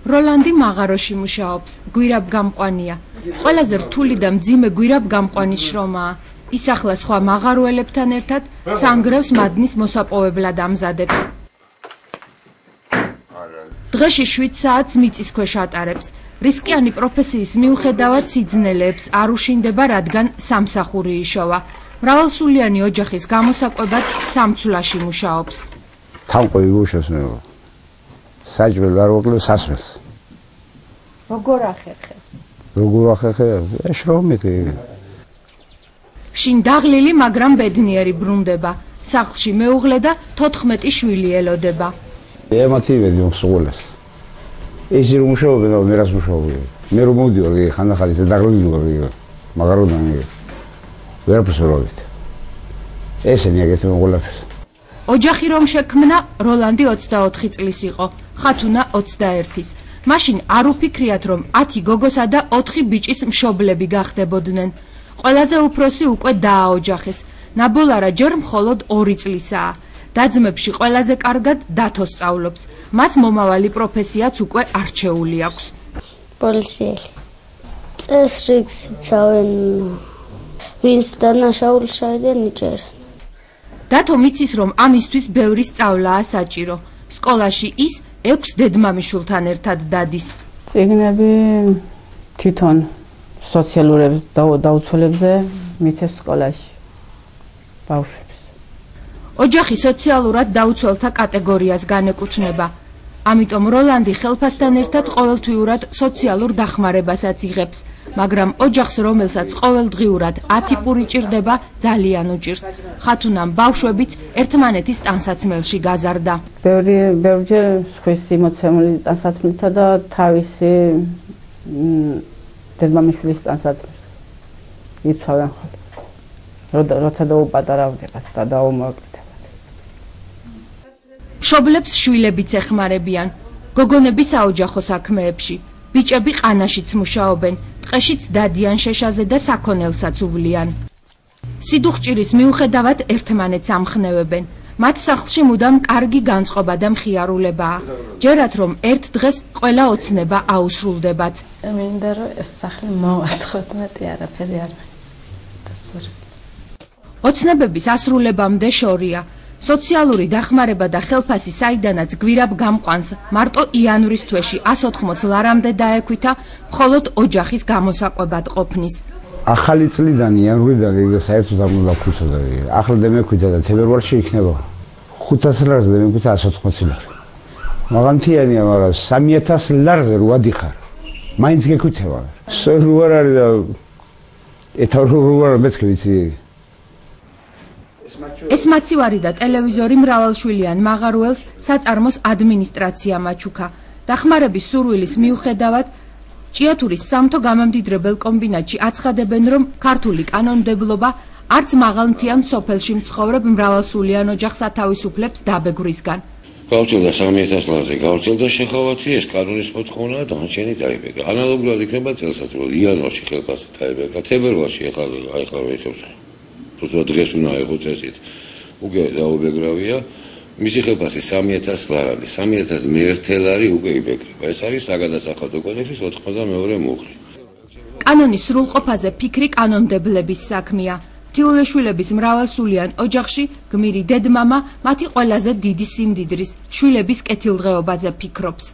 როლანდი მაღაროში მუშაობს, გვირაბგამყვანია. ყველაზე რთული და მძიმე გვირაბგამყვანის შრომაა. ის ახლა სხვა მაღაროელებთან ერთად სანგრევს მადნის მოსაპოვებლად ამზადებს. დღეში 7 საათს მიწის ქვეშ ატარებს. რისკიანი პროფესიის მიუხედავად სიძნელეებს არ უშინდება, რადგან სამსახური იშოვა. მრავალსულიანი ოჯახის გამოსაკვებად სამცვლაში მუშაობს. თამყვი უშავს მე. საჭმელ არ ვოკლებ სასმელს. როგორ ახერხე? როგორ ახერხე? შრომითი. შინ დაღლილი, მაგრამ ბედნიერი ბრუნდება. სახლში მეუღლე და 14 შვილი ელოდება. ემოცივები მსულეს. ეს რომ მუშაობენ და მე რას მუშაობენ. მე რომ მოვდივარ ხანდახან ისე დაღლილი ვარ. მაგაროდან ვერაფერს ვერ ვიგებ. ესენი აგეთმე ყველაფერს. ოჯახი რომ შექმნა, როლანდი 24 წლის იყო, ხათუნა 21-ის. მაშინ არ უფიქრიათ, რომ 10 გოგოსა და 4 ბიჭის მშობლები გახდებოდნენ. ყველაზე უფროსი უკვე დააოჯახეს. ნაბოლარა ჯერ მხოლოდ 2 წლისაა. დაძმებში ყველაზე კარგად დათო სწავლობს. მას მომავალი პროფესიაც უკვე არჩეული აქვს. პოლიციელი. წესრიგს იცავენ, ვინც დანაშაული ჩაიდენ იჭერენ. დათო მიცის, რომ ამისთვის ბევრი სწავლაა საჭირო. სკოლაში ის 6 დედმამიშვილთან ერთად დადის. წიგნები თვითონ სოციალურ დაუცველებზე მიცეს სკოლაში. ბავშვებს. ოჯახი სოციალურად დაუცველთა კატეგორიას განეკუთვნება. ამიტომ როლანდი ხელფასთან ერთად ყოველთვიურად სოციალურ დახმარებასაც იღებს, მაგრამ ოჯახს, რომელსაც ყოველდღიურად 10 პური ჭირდება, ძალიან უჭირს. ხათუნამ ბავშვებიც ერთმანეთის ტანსაცმელში გაზარდა. ბევრჯერ სხვის იმოცემული ტანსაცმელთა და თავისი დედმამიშვილის ტანსაცმელს იცავენ ხოლმე. როცა დაუპატარავდებათ და დაუმოკლდებათ. მშობლებს შვილებიც ეხმარებიან. გოგონები საოჯახო საქმეებში, ბიჭები ყანაშიც მუშაობენ, ტყეშიც დადიან შეშაზე და საქონელსაც უვლიან. სიდუხჭირის მიუხედავად ერთმანეთს ამხნევებენ. მათ სახლში მუდამ კარგი განწყობა და მხიარულებაა. ჯერათ რომ ერთ დღეს ყველა ოცნება აუსრულდებათ. მინდა რომ ეს სახლი მოვაცხოთ, მეტი არაფერი არ დასურვი. ოცნებების ასრულებამდე შორია. სოციალური დახმარება და ხელფასი საიდანაც გვირაბგამყვანს მარტო იანვრის თვეში 180 ლარამდე დაექვითა, მხოლოდ ოჯახის გამოსაკვებად ყოფნის. ახალი წლიდან იანვრიდან საერთოდ არ უნდა ქუცოდა. ახლა დამექვითა და თებერვალში იქნება 500 ლარზე დამექვითა 180 ლარი. მაგანთიანია, მაგრამ 3000 ლარზე რო ადიხარ. მაინც გექვითება. სულ არ არის და ეთავროარ მეც ვიცი. ეს მაცივარი და ტელევიზორი მრავალშვილიან მაღაროელს საწარმოს ადმინისტრაცია მაჩუქა. დახმარების სურვილის მიუხედავად, ჭიათურის სამთო გამამდიდრებელ კომბინატში აცხადებენ, რომ ქართული კანონმდებლობა არც მაღალმთიან სოფელში მცხოვრებ მრავალსულიან ოჯახს ათავისუფლებს დაბეგვრისგან. გავრცელდა 3000 ლარზე, გავრცელდა შეხოვათი, ეს კანონის მოთხოვნაა, დანარჩენი დაიბეგრა. ანალოგურად იქნება წელსაწმად, იანვარში ხელფასი დაიბეგრა, თებერვალში ახლა ვეცობს. просто დღეს უნდა აიღო წესით. უკვე დაუბეგრავია, მისი ხელფასი 3000 ლარად, 3000 მე-1 ლარი უკვე იბეგრება. ეს არის საგადასახადო კოდექსის 92 მუხლი. კანონის სრულყოფაზე ფიქრი კანონმდებლების საქმეა. თიულეშვილების მრავალსულიან ოჯახში გმირი დედმამა მათი ყველაზე დიდი სიმდიდრის, შვილების კეთილდღეობაზე ფიქრობს.